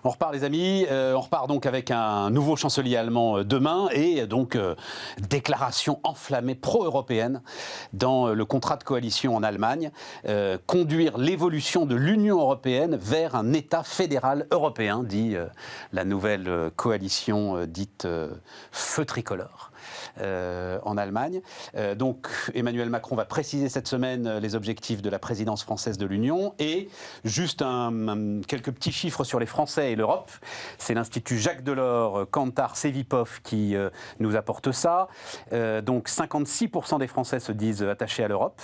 On repart les amis, on repart donc avec un nouveau chancelier allemand demain et donc déclaration enflammée pro-européenne dans le contrat de coalition en Allemagne, conduire l'évolution de l'Union européenne vers un État fédéral européen, dit la nouvelle coalition dite Feu tricolore. En Allemagne. Donc Emmanuel Macron va préciser cette semaine les objectifs de la présidence française de l'Union et juste quelques petits chiffres sur les Français et l'Europe. C'est l'Institut Jacques Delors, Kantar, Cevipof qui nous apporte ça. Donc 56% des Français se disent attachés à l'Europe,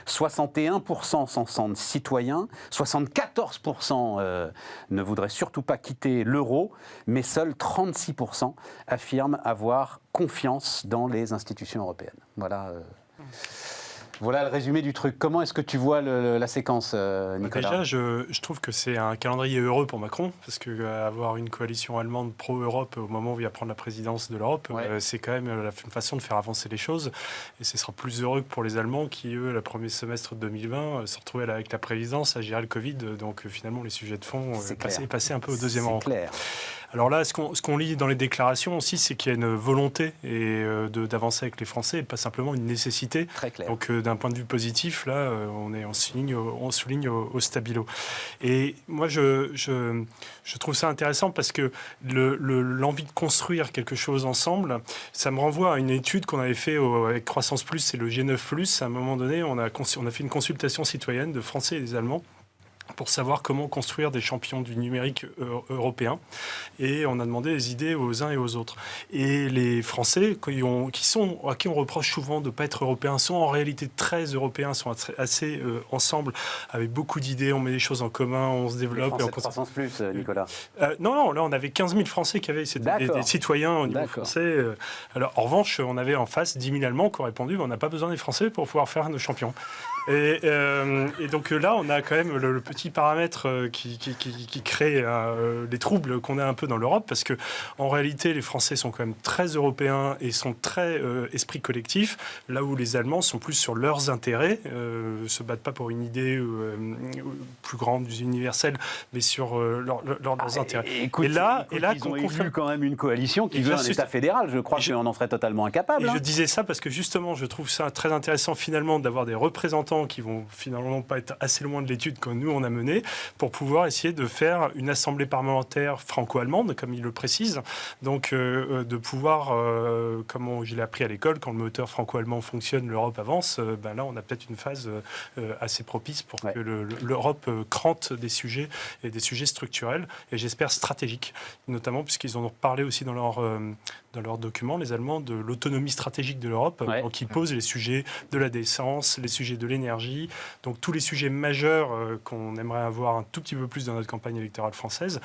61% s'en sentent citoyens, 74% ne voudraient surtout pas quitter l'euro, mais seuls 36% affirment avoir confiance dans les institutions européennes. Voilà le résumé du truc. Comment est-ce que tu vois la séquence, Nicolas ? Déjà, je trouve que c'est un calendrier heureux pour Macron, parce qu'avoir une coalition allemande pro-Europe au moment où il va prendre la présidence de l'Europe, c'est quand même une façon de faire avancer les choses. Et ce sera plus heureux que pour les Allemands qui, eux, le premier semestre de 2020, se retrouvaient avec la présidence à gérer le Covid. Donc finalement, les sujets de fond passaient un peu au deuxième rang. C'est clair. Alors là, ce qu'on lit dans les déclarations aussi, c'est qu'il y a une volonté d'avancer avec les Français et pas simplement une nécessité. Très clair. Donc d'un point de vue positif, là, on souligne au stabilo. Et moi, je trouve ça intéressant parce que l'envie de construire quelque chose ensemble, ça me renvoie à une étude qu'on avait fait avec Croissance Plus et le G9 Plus. À un moment donné, on a fait une consultation citoyenne de Français et des Allemands pour savoir comment construire des champions du numérique européen. Et on a demandé des idées aux uns et aux autres. Et les Français, à qui on reproche souvent de ne pas être européens, sont en réalité très européens, sont assez ensemble, avec beaucoup d'idées, on met des choses en commun, on se développe. Les Français de Croissance Plus, Nicolas. Non, là on avait 15 000 Français qui avaient des citoyens au niveau français. Alors, en revanche, on avait en face 10 000 Allemands qui ont répondu on n'a pas besoin des Français pour pouvoir faire nos champions. Et donc là, on a quand même le petit paramètre qui crée les troubles qu'on a un peu dans l'Europe, parce que en réalité, les Français sont quand même très européens et sont très esprit collectif, là où les Allemands sont plus sur leurs intérêts, se battent pas pour une idée plus grande, universelle, mais sur leurs intérêts. Écoute, ils ont élu quand même une coalition qui veut un État fédéral. Je crois qu'on en serait totalement incapable. Je disais ça parce que justement, je trouve ça très intéressant finalement d'avoir des représentants qui vont finalement pas être assez loin de l'étude que nous on a menée pour pouvoir essayer de faire une assemblée parlementaire franco-allemande, comme il le précise. Donc de pouvoir, comme je l'ai appris à l'école, quand le moteur franco-allemand fonctionne, l'Europe avance. Là, on a peut-être une phase assez propice pour que l'Europe crante des sujets et des sujets structurels et j'espère stratégiques, notamment puisqu'ils en ont parlé aussi dans leur document, les Allemands, de l'autonomie stratégique de l'Europe, donc ils posent les sujets de la défense, les sujets de l'énergie, donc tous les sujets majeurs qu'on aimerait avoir un tout petit peu plus dans notre campagne électorale française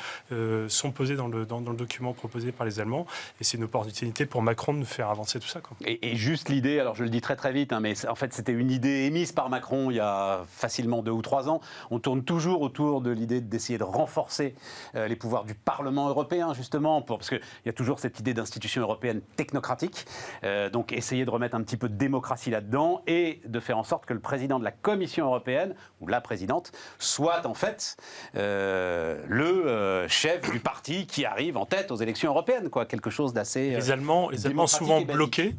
sont posés dans le document proposé par les Allemands, et c'est une opportunité pour Macron de faire avancer tout ça. Et juste l'idée, alors je le dis très très vite, mais en fait c'était une idée émise par Macron il y a facilement 2 ou 3 ans. On tourne toujours autour de l'idée d'essayer de renforcer les pouvoirs du Parlement européen, justement, parce qu'il y a toujours cette idée d'institution européenne technocratique, donc essayer de remettre un petit peu de démocratie là-dedans et de faire en sorte que le président de la Commission européenne, ou la présidente, soit en fait le chef du parti qui arrive en tête aux élections européennes, quelque chose d'assez Les Allemands ont souvent bloqué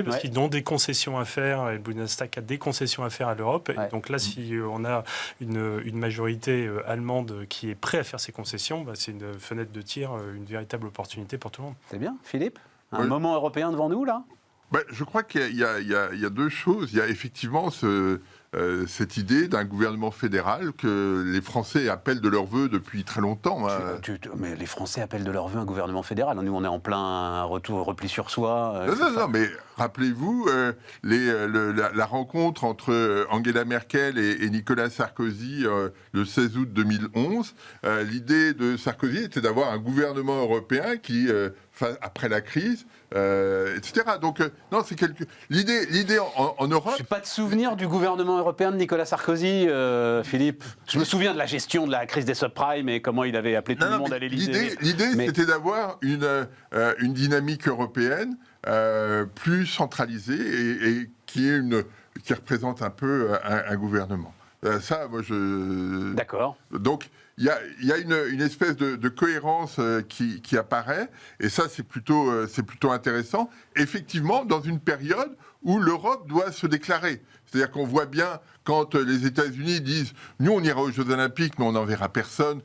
parce Ouais. qu'ils ont des concessions à faire, et le Bundestag a des concessions à faire à l'Europe. Ouais. Et donc là, si on a une majorité allemande qui est prête à faire ces concessions, c'est une fenêtre de tir, une véritable opportunité pour tout le monde. C'est bien, Philippe ? Un moment européen devant nous, là ? Je crois qu'il y a 2 choses. Il y a effectivement cette idée d'un gouvernement fédéral que les Français appellent de leur vœu depuis très longtemps. Mais les Français appellent de leur vœu un gouvernement fédéral. Nous, on est en plein repli sur soi. Non, mais rappelez-vous la rencontre entre Angela Merkel et Nicolas Sarkozy le 16 août 2011. L'idée de Sarkozy était d'avoir un gouvernement européen qui, après la crise, etc. Donc, non, c'est l'idée en Europe... Je n'ai pas de souvenir du gouvernement européen de Nicolas Sarkozy, Philippe. Je me souviens de la gestion de la crise des subprimes et comment il avait appelé tout le monde à l'Élysée. L'idée, c'était d'avoir une dynamique européenne plus centralisée et qui représente un peu un gouvernement. Ça, moi, D'accord. Donc, il y a une espèce de cohérence qui apparaît, et ça, c'est plutôt intéressant. Effectivement, dans une période où l'Europe doit se déclarer. C'est-à-dire qu'on voit bien, quand les États-Unis disent « nous, on ira aux Jeux Olympiques, mais on n'enverra personne,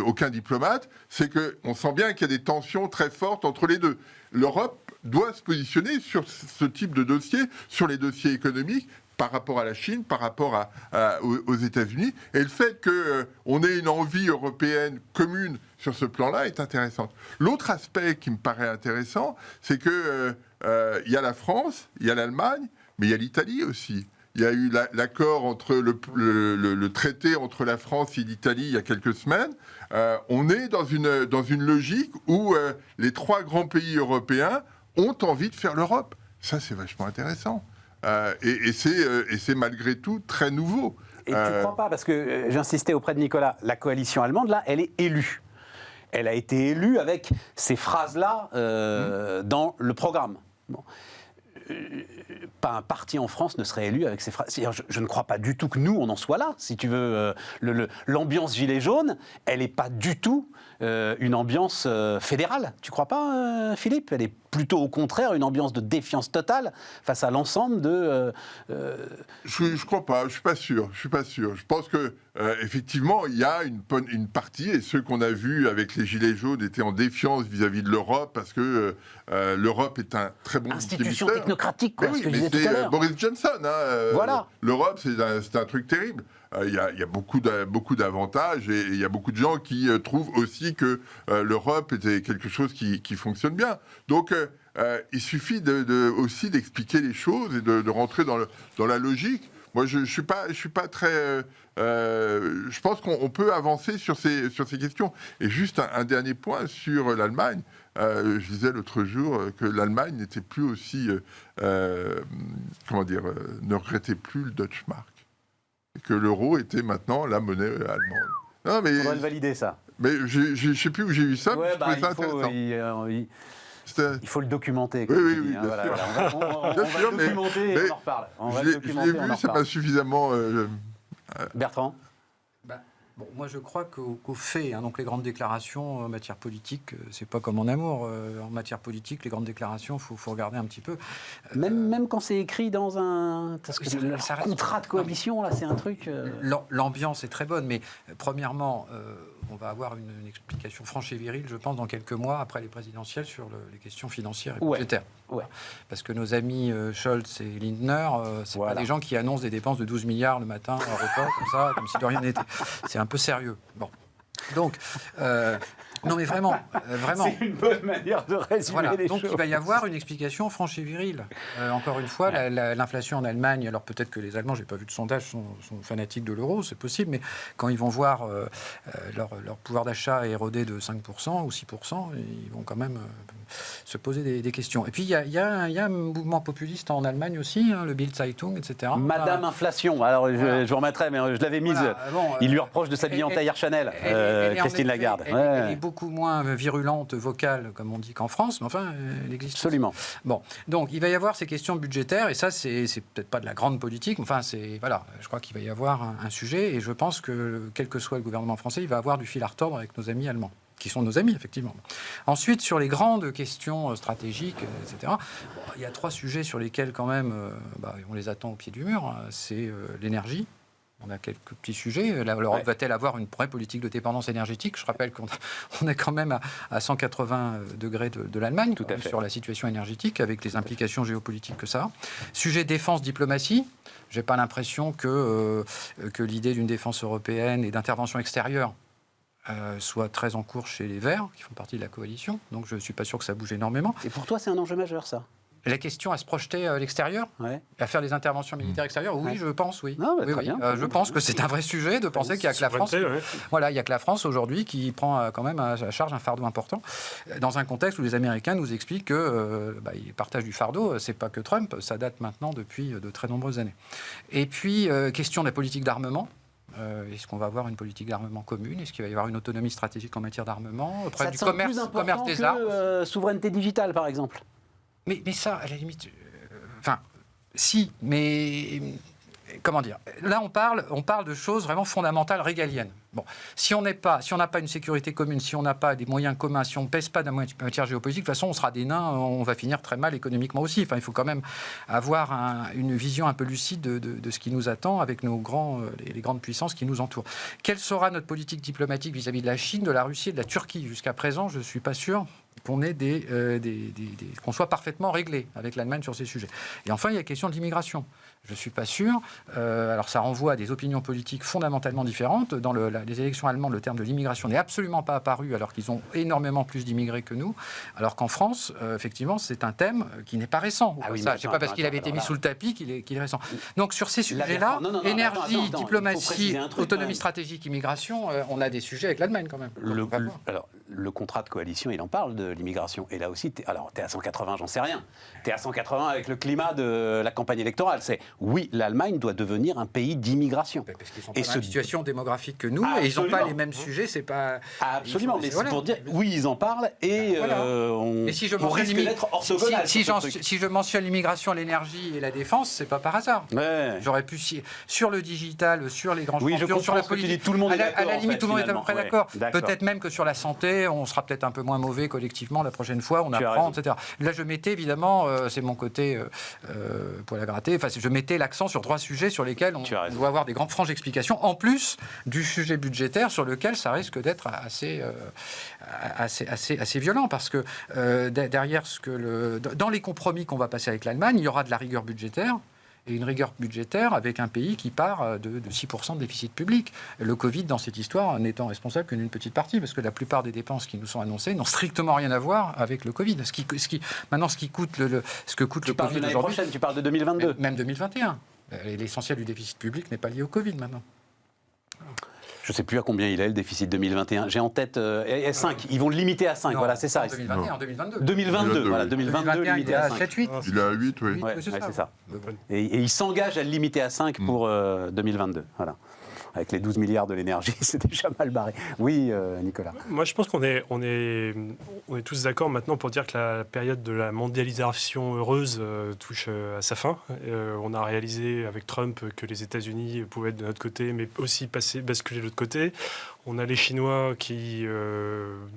aucun diplomate », c'est qu'on sent bien qu'il y a des tensions très fortes entre les deux. L'Europe doit se positionner sur ce type de dossier, sur les dossiers économiques, par rapport à la Chine, par rapport aux États-Unis. Et le fait qu'on ait une envie européenne commune sur ce plan-là est intéressant. L'autre aspect qui me paraît intéressant, c'est qu'il y a la France, il y a l'Allemagne, mais il y a l'Italie aussi. Il y a eu l'accord entre le traité entre la France et l'Italie il y a quelques semaines. On est dans une logique où les 3 grands pays européens ont envie de faire l'Europe. Ça, c'est vachement intéressant. Et c'est malgré tout très nouveau. Et tu ne crois pas, parce que j'insistais auprès de Nicolas, la coalition allemande, là, elle est élue. Elle a été élue avec ces phrases-là dans le programme. Bon. Pas un parti en France ne serait élu avec ces phrases. Je ne crois pas du tout que nous, on en soit là. Si tu veux, l'ambiance gilet jaune, elle n'est pas du tout une ambiance fédérale. Tu ne crois pas, Philippe? Elle est plutôt au contraire une ambiance de défiance totale face à l'ensemble de... Je ne crois pas, je ne suis pas sûr. Je pense que effectivement, il y a une partie, et ceux qu'on a vus avec les Gilets jaunes étaient en défiance vis-à-vis de l'Europe, parce que l'Europe est un très bon institution technocratique, quoi, oui, ce que je mais disais tout à l'heure. Boris Johnson. Voilà. L'Europe, c'est un truc terrible. Il y a beaucoup d'avantages, et il y a beaucoup de gens qui trouvent aussi que l'Europe était quelque chose qui fonctionne bien. Donc, il suffit aussi d'expliquer les choses et de rentrer dans la logique. Moi, je suis pas très... je pense qu'on peut avancer sur ces questions. Et juste un dernier point sur l'Allemagne. Je disais l'autre jour que l'Allemagne n'était plus aussi... ne regrettait plus le Deutsche Mark. Et que l'euro était maintenant la monnaie allemande. On va le valider, ça. Mais je ne sais plus où j'ai vu ça, Ouais, mais je trouvais ça intéressant. Il faut le documenter. Oui, hein, bien sûr. On va le documenter et on en reparle. Je l'ai vu, ça m'a suffisamment... Bertrand? Bon, moi, je crois qu'au fait, donc les grandes déclarations en matière politique, c'est pas comme en amour. En matière politique, les grandes déclarations, faut regarder un petit peu. Même quand c'est écrit dans un contrat de coalition, là, c'est un truc... L'ambiance est très bonne, mais premièrement, on va avoir une explication franche et virile, je pense, dans quelques mois, après les présidentielles, sur les questions financières et budgétaires. Ouais. Parce que nos amis Scholz et Lindner, c'est pas des gens qui annoncent des dépenses de 12 milliards le matin au repas, comme ça, comme si de rien n'était. C'est un peu sérieux. Bon. Donc, non mais vraiment. C'est une bonne manière de résumer les donc choses. Il va y avoir une explication franche et virile. Encore une fois, l'inflation en Allemagne, alors peut-être que les Allemands, j'ai pas vu de sondage, sont fanatiques de l'euro, c'est possible, mais quand ils vont voir leur pouvoir d'achat érodé de 5% ou 6%, ils vont quand même se poser des questions. Et puis il y a un mouvement populiste en Allemagne aussi, le Bild Zeitung, etc. Madame Inflation, alors je vous remettrai, mais je l'avais mise. Voilà, bon, il lui reproche de s'habiller en tailleur Chanel, Christine Lagarde. Elle est beaucoup moins virulente, vocale, comme on dit, qu'en France, mais enfin, elle existe. Absolument. Bon, donc il va y avoir ces questions budgétaires, et ça, c'est peut-être pas de la grande politique, mais enfin, voilà, je crois qu'il va y avoir un sujet, et je pense que, quel que soit le gouvernement français, il va avoir du fil à retordre avec nos amis allemands, qui sont nos amis, effectivement. Ensuite, sur les grandes questions stratégiques, etc., il y a 3 sujets sur lesquels, quand même, on les attend au pied du mur. C'est l'énergie. On a quelques petits sujets. L'Europe va-t-elle avoir une vraie politique de dépendance énergétique? Je rappelle qu'on est quand même à 180 degrés de l'Allemagne sur la situation énergétique, avec les implications géopolitiques que ça a. Sujet défense-diplomatie. Je n'ai pas l'impression que l'idée d'une défense européenne et d'intervention extérieure soit très en cours chez les Verts, qui font partie de la coalition. Donc je ne suis pas sûr que ça bouge énormément. Et pour toi, c'est un enjeu majeur, ça? La question à se projeter à l'extérieur, à faire des interventions militaires extérieures, oui, je pense, oui. Non, oui, bien. Je pense que c'est un vrai sujet de penser qu'il n'y a que la France. Voilà, il y a que la France aujourd'hui qui prend quand même à charge un fardeau important, dans un contexte où les Américains nous expliquent qu'ils partagent du fardeau. C'est pas que Trump, ça date maintenant depuis de très nombreuses années. Et puis, question de la politique d'armement. Est-ce qu'on va avoir une politique d'armement commune? Est-ce qu'il va y avoir une autonomie stratégique en matière d'armement auprès du commerce des armes? Souveraineté digitale, par exemple. Mais ça, à la limite, si, mais comment dire, là on parle de choses vraiment fondamentales, régaliennes. Bon, si on n'a pas une sécurité commune, si on n'a pas des moyens communs, si on ne pèse pas de matière géopolitique, de toute façon on sera des nains, on va finir très mal économiquement aussi. Enfin, il faut quand même avoir une vision un peu lucide de ce qui nous attend avec les grandes puissances qui nous entourent. Quelle sera notre politique diplomatique vis-à-vis de la Chine, de la Russie et de la Turquie? Jusqu'à présent, je ne suis pas sûr qu'on ait qu'on soit parfaitement réglé avec l'Allemagne sur ces sujets. Et enfin, il y a la question de l'immigration. Je ne suis pas sûr. Alors, ça renvoie à des opinions politiques fondamentalement différentes. Dans les élections allemandes, le terme de l'immigration n'est absolument pas apparu, alors qu'ils ont énormément plus d'immigrés que nous. Alors qu'en France, effectivement, c'est un thème qui n'est pas récent. Ce n'est pas parce qu'il avait été mis sous le tapis qu'il est récent. Donc, sur ces sujets-là, énergie, diplomatie, autonomie stratégique, immigration, on a des sujets avec l'Allemagne quand même. Alors, le contrat de coalition, il en parle de l'immigration. Et là aussi, t'es à 180, j'en sais rien. T'es à 180 avec le climat de la campagne électorale. Oui, l'Allemagne doit devenir un pays d'immigration. Parce qu'ils sont pas dans la situation démographique que nous, et ils n'ont pas les mêmes sujets, c'est pas... Absolument, mais c'est pour dire, oui, ils en parlent, et mais si je risque d'être orthogonal. Si je mentionne l'immigration, l'énergie et la défense, c'est pas par hasard. Ouais. J'aurais pu, sur le digital, sur les grands champions, sur la politique, tout le monde est d'accord, à la limite, tout le monde est à peu près d'accord. D'accord. Peut-être même que sur la santé, on sera peut-être un peu moins mauvais collectivement la prochaine fois, on apprend, etc. Là, je mettais évidemment, c'est mon côté poil à gratter, enfin, je mettais l'accent sur 3 sujets sur lesquels on doit avoir des grandes franges explications, en plus du sujet budgétaire sur lequel ça risque d'être assez violent, parce que derrière dans les compromis qu'on va passer avec l'Allemagne, il y aura de la rigueur budgétaire, et une rigueur budgétaire avec un pays qui part de 6% de déficit public. Le Covid, dans cette histoire, n'étant responsable que d'une petite partie, parce que la plupart des dépenses qui nous sont annoncées n'ont strictement rien à voir avec le Covid. Ce que coûte le Covid aujourd'hui... Tu parles de 2022. Même 2021. L'essentiel du déficit public n'est pas lié au Covid maintenant. Je ne sais plus à combien il est le déficit 2021. J'ai en tête 5. Ils vont le limiter à 5. Non, voilà, c'est ça. En 2021, en 2022. 2022, voilà, 2022 2021, limité il est à à 5. 7, 8. Il est à 8, oui. Ouais, c'est ça. Et il s'engage à le limiter à 5 pour 2022. Voilà. Avec les 12 milliards de l'énergie, c'est déjà mal barré. Oui, Nicolas. Moi, je pense qu'on est tous d'accord maintenant pour dire que la période de la mondialisation heureuse touche à sa fin. On a réalisé avec Trump que les États-Unis pouvaient être de notre côté, mais aussi basculer de l'autre côté. On a les Chinois qui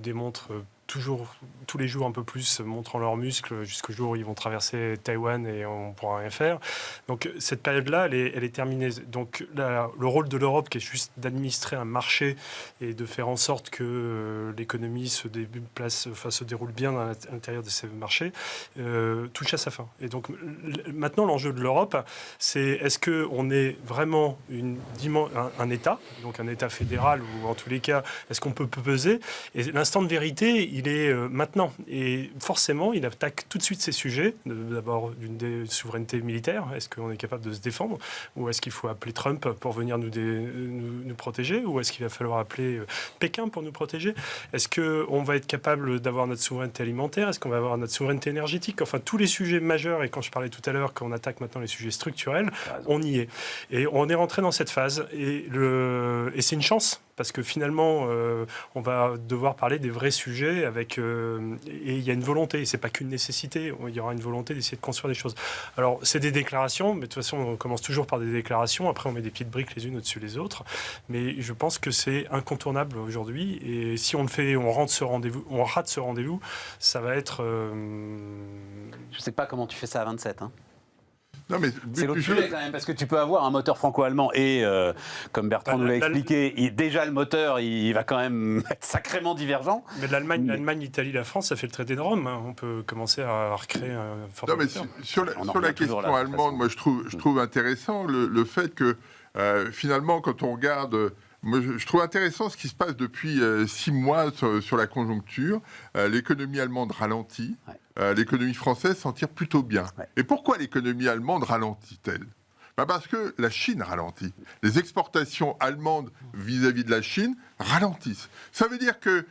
démontrent tous les jours un peu plus, montrant leurs muscles jusqu'au jour où ils vont traverser Taïwan et on ne pourra rien faire. Donc cette période-là, elle est terminée. Donc le rôle de l'Europe, qui est juste d'administrer un marché et de faire en sorte que l'économie se déroule bien à l'intérieur de ces marchés, touche à sa fin. Et donc maintenant, l'enjeu de l'Europe, c'est est-ce qu'on est vraiment un État, donc un État fédéral, ou en tous les cas, est-ce qu'on peut peser? Et l'instant de vérité, il est maintenant. Et forcément, il attaque tout de suite ces sujets. D'abord, d'une souveraineté militaire. Est-ce qu'on est capable de se défendre? Ou est-ce qu'il faut appeler Trump pour venir nous protéger? Ou est-ce qu'il va falloir appeler Pékin pour nous protéger? Est-ce qu'on va être capable d'avoir notre souveraineté alimentaire? Est-ce qu'on va avoir notre souveraineté énergétique? Enfin, tous les sujets majeurs, et quand je parlais tout à l'heure qu'on attaque maintenant les sujets structurels, on y est. Et on est rentré dans cette phase. Et c'est une chance, parce que finalement, on va devoir parler des vrais sujets et il y a une volonté, c'est pas qu'une nécessité, il y aura une volonté d'essayer de construire des choses. Alors, c'est des déclarations, mais de toute façon, on commence toujours par des déclarations, après on met des petites briques les unes au-dessus des autres, mais je pense que c'est incontournable aujourd'hui, et si on rate ce rendez-vous, ça va être... Je sais pas comment tu fais ça à 27, hein. Non, mais c'est l'autre sujet quand même, parce que tu peux avoir un moteur franco-allemand et, comme Bertrand nous l'a expliqué, déjà le moteur, il va quand même être sacrément divergent. Mais l'Allemagne, l'Italie, la France, ça fait le traité de Rome. Hein. On peut commencer à recréer un fort. Non, mais sur la question allemande, moi je trouve intéressant le fait que finalement, quand on regarde... Moi, je trouve intéressant ce qui se passe depuis 6 mois sur la conjoncture. L'économie allemande ralentit. Ouais. L'économie française s'en tire plutôt bien. Ouais. Et pourquoi l'économie allemande ralentit-elle? Parce que la Chine ralentit. Les exportations allemandes vis-à-vis de la Chine ralentissent. Ça veut dire que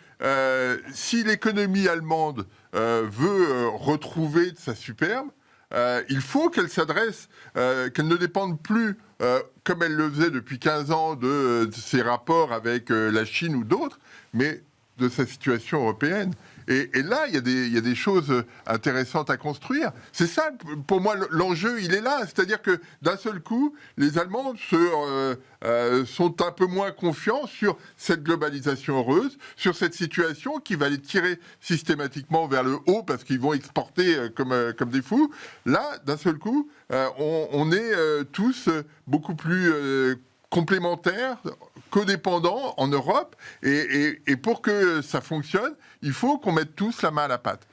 si l'économie allemande veut retrouver sa superbe, il faut qu'elle s'adresse, qu'elle ne dépende plus, comme elle le faisait depuis 15 ans, de ses rapports avec la Chine ou d'autres, mais de sa situation européenne. Et là, il y a des choses intéressantes à construire. C'est ça, pour moi, l'enjeu, il est là. C'est-à-dire que d'un seul coup, les Allemands sont un peu moins confiants sur cette globalisation heureuse, sur cette situation qui va les tirer systématiquement vers le haut parce qu'ils vont exporter comme des fous. Là, d'un seul coup, on est tous beaucoup plus complémentaires, codépendants en Europe, et pour que ça fonctionne, il faut qu'on mette tous la main à la pâte.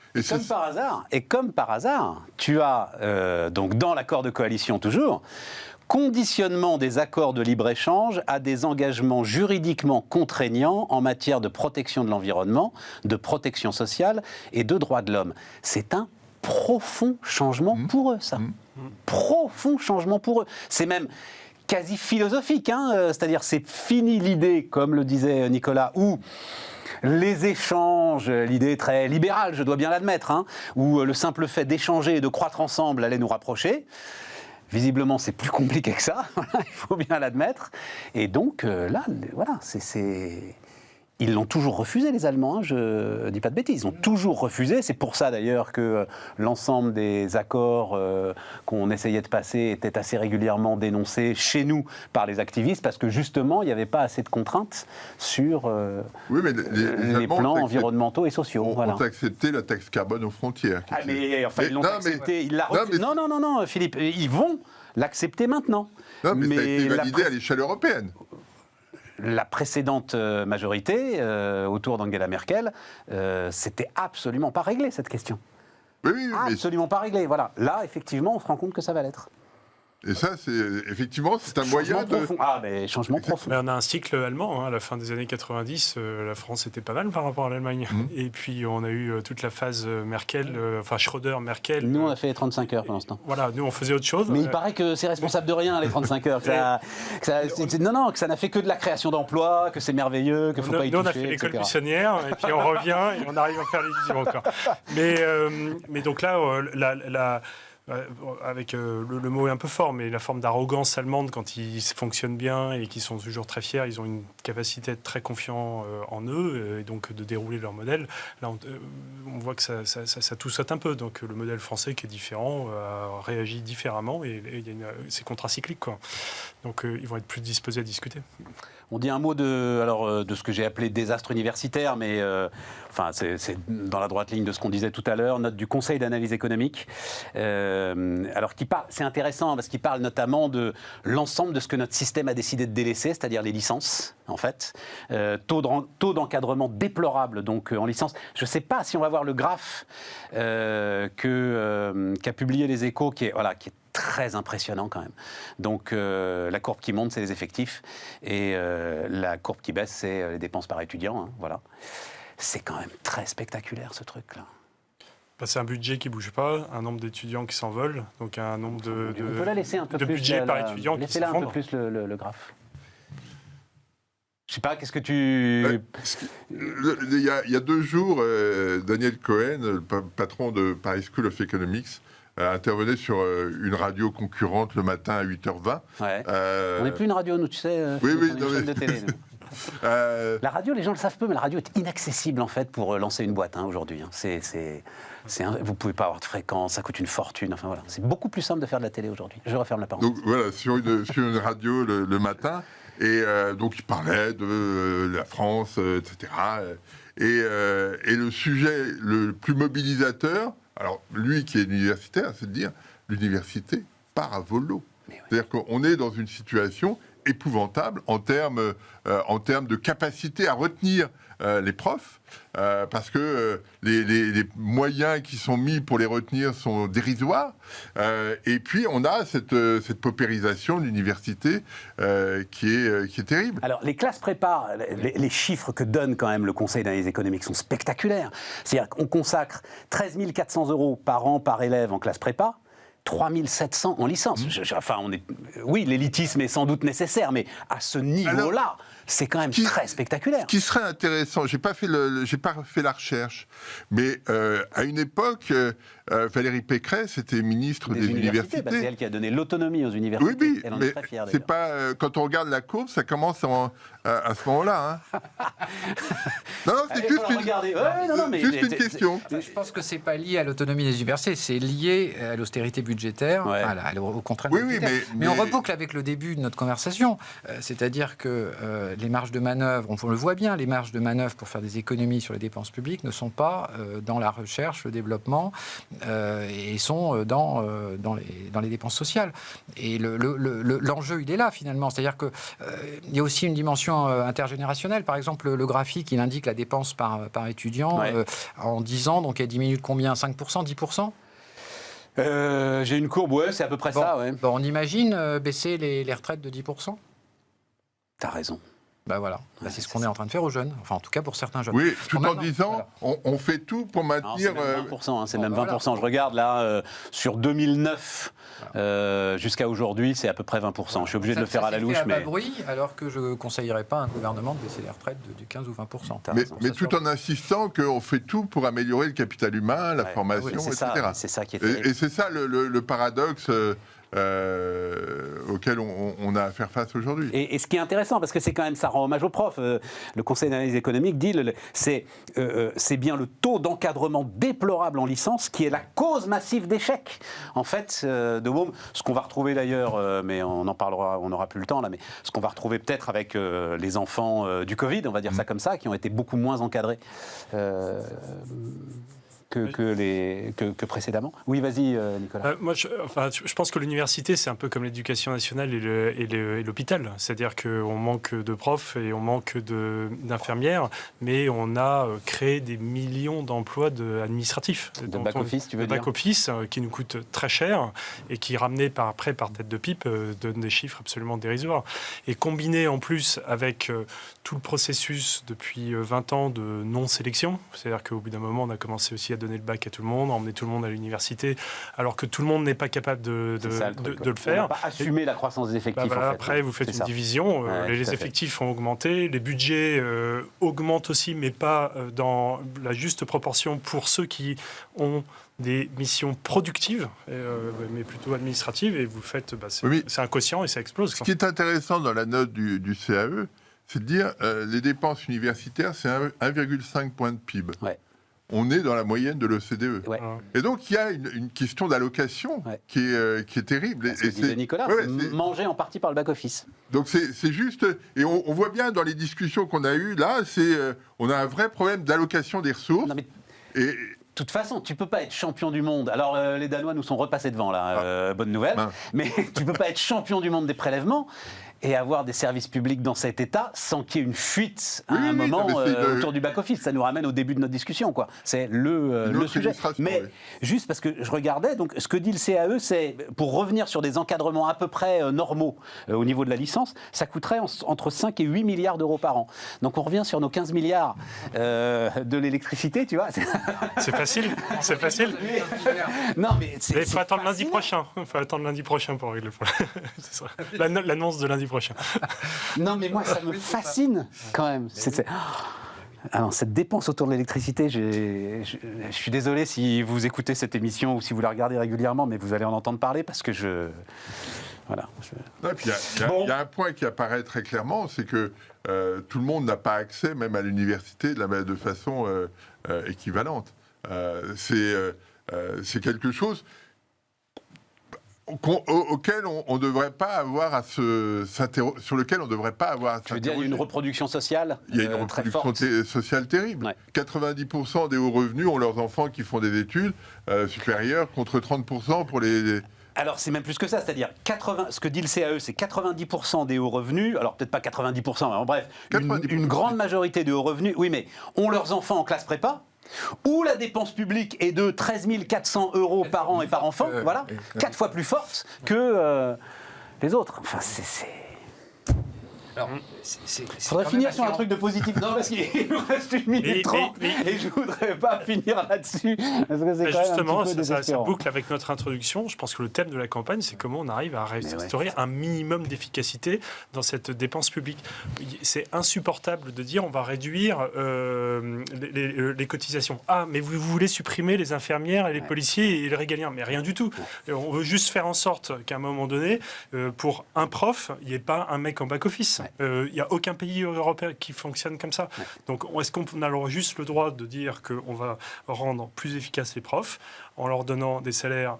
Comme par hasard, tu as, donc dans l'accord de coalition toujours, conditionnement des accords de libre-échange à des engagements juridiquement contraignants en matière de protection de l'environnement, de protection sociale et de droits de l'homme. C'est un profond changement pour eux, ça. Profond changement pour eux. C'est même quasi philosophique, c'est-à-dire c'est fini l'idée, comme le disait Nicolas, où les échanges, l'idée très libérale, je dois bien l'admettre, où le simple fait d'échanger et de croître ensemble allait nous rapprocher. Visiblement, c'est plus compliqué que ça, il faut bien l'admettre. Et donc là, voilà, ils l'ont toujours refusé, les Allemands, je ne dis pas de bêtises, ils ont toujours refusé. C'est pour ça d'ailleurs que l'ensemble des accords qu'on essayait de passer étaient assez régulièrement dénoncés chez nous par les activistes, parce que justement, il n'y avait pas assez de contraintes sur les plans environnementaux et sociaux. On a accepté la taxe carbone aux frontières. Mais enfin, ils l'ont accepté, ils la refusent. Non, Philippe, ils vont l'accepter maintenant. Non, mais ça a été validé à l'échelle européenne. La précédente majorité, autour d'Angela Merkel, c'était absolument pas réglé, cette question. Oui, absolument pas réglé, voilà. Là, effectivement, on se rend compte que ça va l'être. Et ça, c'est un moyen profond. Mais changement profond. Mais on a un cycle allemand, à la fin des années 90, la France était pas mal par rapport à l'Allemagne. Et puis on a eu toute la phase Merkel, Schröder-Merkel. Nous, on a fait les 35 heures pour l'instant. Voilà, nous, on faisait autre chose. Mais il paraît que c'est responsable de rien, les 35 heures. Que ça n'a fait que de la création d'emplois, que c'est merveilleux, qu'il ne faut pas y toucher, Nous, on a fait l'école buissonnière, et puis on revient, et on arrive à faire les visions encore. Mais donc là, avec le mot est un peu fort, mais la forme d'arrogance allemande, quand ils fonctionnent bien et qu'ils sont toujours très fiers, ils ont une capacité d'être très confiants en eux et donc de dérouler leur modèle. Là, on voit que ça tout saute un peu. Donc le modèle français qui est différent réagit différemment et c'est contracyclique, quoi. Donc ils vont être plus disposés à discuter. On dit un mot de ce que j'ai appelé désastre universitaire, mais c'est dans la droite ligne de ce qu'on disait tout à l'heure, note du Conseil d'analyse économique. C'est intéressant parce qu'il parle notamment de l'ensemble de ce que notre système a décidé de délaisser, c'est-à-dire les licences, en fait. Taux d'encadrement déplorable donc en licence. Je ne sais pas si on va voir le graphe qu'a publié les Échos, qui est très impressionnant quand même. Donc la courbe qui monte, c'est les effectifs, et la courbe qui baisse, c'est les dépenses par étudiant. Voilà. C'est quand même très spectaculaire, ce truc-là. C'est un budget qui ne bouge pas, un nombre d'étudiants qui s'envolent, donc un nombre de on peut la laisser un peu plus budget par étudiant qui s'effondre. Laissez-la un peu plus le graphe. Je sais pas, qu'est-ce que tu... Il y a 2 jours, Daniel Cohen, le patron de Paris School of Economics, intervenait sur une radio concurrente le matin à 8h20. Ouais. On n'est plus une radio, nous, tu sais. Oui, une chaîne de télé. La radio, les gens le savent peu, mais la radio est inaccessible, en fait, pour lancer une boîte aujourd'hui. Vous pouvez pas avoir de fréquence, ça coûte une fortune. Enfin, voilà. C'est beaucoup plus simple de faire de la télé aujourd'hui. Je referme la parenthèse. Donc voilà, sur une radio le matin, et donc il parlait de la France, etc. Et le sujet le plus mobilisateur, alors lui qui est universitaire, c'est de dire l'université part à volo. C'est-à-dire qu'on est dans une situation épouvantable en termes de capacité à retenir les profs, parce que les moyens qui sont mis pour les retenir sont dérisoires. Et puis, on a cette paupérisation de l'université qui est terrible. Alors, les classes prépa, les chiffres que donne quand même le Conseil d'analyse économique sont spectaculaires. C'est-à-dire qu'on consacre 13 400 € par an par élève en classe prépa, 3 700 en licence. Oui, l'élitisme est sans doute nécessaire, mais à ce niveau-là, c'est quand même très spectaculaire. Ce qui serait intéressant, j'ai pas fait la recherche, mais à une époque, Valérie Pécresse était ministre des Universités. C'est elle qui a donné l'autonomie aux universités. Oui, elle en mais est très fière, c'est pas quand on regarde la courbe, ça commence à ce moment-là. Hein. Non, c'est juste une question. Je pense que c'est pas lié à l'autonomie des universités, c'est lié à l'austérité budgétaire, aux contraintes budgétaires. Mais on reboucle avec le début de notre conversation, c'est-à-dire que les marges de manœuvre, on le voit bien, les marges de manœuvre pour faire des économies sur les dépenses publiques ne sont pas dans la recherche, le développement, et sont dans les dépenses sociales. Et l'enjeu, il est là, finalement. C'est-à-dire qu'il y a aussi une dimension intergénérationnelle. Par exemple, le graphique, il indique la dépense par étudiant en 10 ans, donc elle diminue de combien ? 5%, 10% ? J'ai une courbe, c'est à peu près ça. Ouais. Bon, on imagine baisser les retraites de 10%. T'as raison. Voilà, c'est ce qu'on est en train de faire aux jeunes, enfin en tout cas pour certains jeunes. Oui, tout en disant, on fait tout pour maintenir... C'est même 20%. Je regarde là, sur 2009 jusqu'à aujourd'hui, c'est à peu près 20%. Je suis obligé de le faire à la louche. Mais bruit, alors que je ne conseillerais pas à un gouvernement de baisser les retraites de 15 ou 20%. Mais tout en insistant qu'on fait tout pour améliorer le capital humain, la formation, etc. C'est ça qui est terrible. Et c'est ça le paradoxe... auquel on a à faire face aujourd'hui. Et ce qui est intéressant, parce que c'est quand même, ça rend hommage aux profs, le Conseil d'analyse économique dit, c'est bien le taux d'encadrement déplorable en licence qui est la cause massive d'échec. En fait, de Beaume, ce qu'on va retrouver d'ailleurs, mais on en parlera, on n'aura plus le temps là, mais ce qu'on va retrouver peut-être avec les enfants du Covid, on va dire ça comme ça, qui ont été beaucoup moins encadrés. Que précédemment. Oui, vas-y, Nicolas. Moi, je pense que l'université, c'est un peu comme l'éducation nationale et l'hôpital. C'est-à-dire qu'on manque de profs et on manque d'infirmières, mais on a créé des millions d'emplois administratifs. De back-office, tu veux dire ? De back-office, qui nous coûtent très cher et qui, ramenés par tête de pipe, donnent des chiffres absolument dérisoires. Et combiné en plus avec tout le processus depuis 20 ans de non-sélection, c'est-à-dire qu'au bout d'un moment, on a commencé aussi à donner le bac à tout le monde, emmener tout le monde à l'université, alors que tout le monde n'est pas capable de le faire. On n'a pas assumé la croissance des effectifs. Après, vous faites une division, les effectifs ont augmenté, les budgets augmentent aussi, mais pas dans la juste proportion pour ceux qui ont des missions productives, mais plutôt administratives, et vous faites, c'est un quotient et ça explose. Ce qui est intéressant dans la note du CAE, c'est de dire les dépenses universitaires, c'est 1,5 point de PIB. Ouais. On est dans la moyenne de l'OCDE. Ouais. Et donc, il y a une question d'allocation qui est terrible. C'est ce que disait Nicolas, mangé en partie par le back-office. Donc, c'est juste... Et on voit bien dans les discussions qu'on a eues, là, on a un vrai problème d'allocation des ressources. Non, mais... De toute façon, tu peux pas être champion du monde. Alors, les Danois nous sont repassés devant, là. Bonne nouvelle. Mais tu peux pas être champion du monde des prélèvements et avoir des services publics dans cet état sans qu'il y ait une fuite à un moment autour du back-office. Ça nous ramène au début de notre discussion, quoi. C'est le sujet. Mais juste parce que je regardais, donc ce que dit le CAE, c'est, pour revenir sur des encadrements à peu près normaux au niveau de la licence, ça coûterait entre 5 et 8 milliards d'euros par an. Donc on revient sur nos 15 milliards de l'électricité, tu vois. C'est facile, c'est facile. Non, mais il faut attendre lundi prochain. Il faut attendre lundi prochain pour régler le problème. C'est ça. L'annonce de lundi prochain. Non, mais moi, ça me fascine quand même. Alors, cette dépense autour de l'électricité, je suis désolé si vous écoutez cette émission ou si vous la regardez régulièrement, mais vous allez en entendre parler parce que voilà. Il y a un point qui apparaît très clairement, c'est que tout le monde n'a pas accès, même à l'université, de façon équivalente. C'est quelque chose auquel on devrait pas avoir sur lequel on devrait pas avoir à s'interroger. Tu veux dire, il y a une reproduction sociale Il y a une reproduction sociale terrible. Ouais. 90% des hauts revenus ont leurs enfants qui font des études supérieures, contre 30% pour les... Alors, c'est même plus que ça, c'est-à-dire, ce que dit le CAE, c'est 90% des hauts revenus, alors peut-être pas 90%, mais bref, une grande majorité de hauts revenus, oui, mais ont leurs enfants en classe prépa, où la dépense publique est de 13 400 € par an et par enfant, voilà, 4 fois plus forte que les autres. Enfin, Alors, Il faudrait finir sur un truc de positif. Non, parce qu'il nous reste 1 minute 30 et je voudrais pas finir là-dessus. Parce que c'est quand justement, même un petit peu ça désespérant. boucle avec notre introduction. Je pense que le thème de la campagne, c'est comment on arrive à restaurer un minimum d'efficacité dans cette dépense publique. C'est insupportable de dire on va réduire les cotisations. Ah, mais vous voulez supprimer les infirmières et les policiers et les régaliens. Mais rien du tout. On veut juste faire en sorte qu'à un moment donné, pour un prof, il n'y ait pas un mec en back-office. Il n'y a aucun pays européen qui fonctionne comme ça. Donc, est-ce qu'on a alors juste le droit de dire qu'on va rendre plus efficaces les profs en leur donnant des salaires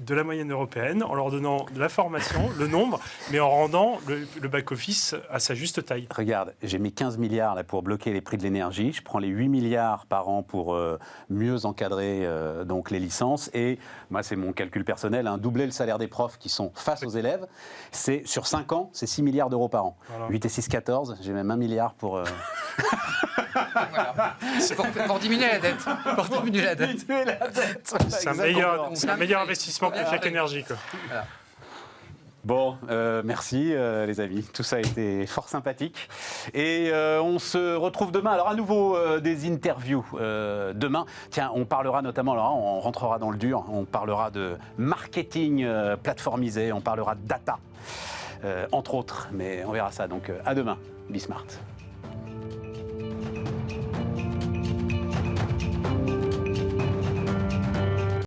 de la moyenne européenne, en leur donnant de la formation, le nombre, mais en rendant le back-office à sa juste taille? Regarde, j'ai mis 15 milliards là, pour bloquer les prix de l'énergie. Je prends les 8 milliards par an pour mieux encadrer donc les licences. Et moi, c'est mon calcul personnel, doubler le salaire des profs qui sont face aux élèves. C'est, sur 5 ans, c'est 6 milliards d'euros par an. Voilà. 8 et 6, 14. J'ai même 1 milliard pour... Voilà. Pour diminuer la dette. Pour diminuer la dette. C'est un meilleur investissement que chaque énergie. Quoi. Voilà. Bon, merci les amis. Tout ça a été fort sympathique. Et on se retrouve demain. Alors à nouveau des interviews demain. Tiens, on parlera notamment, alors on rentrera dans le dur, on parlera de marketing plateformisé, on parlera de data, entre autres. Mais on verra ça. Donc à demain. Be smart.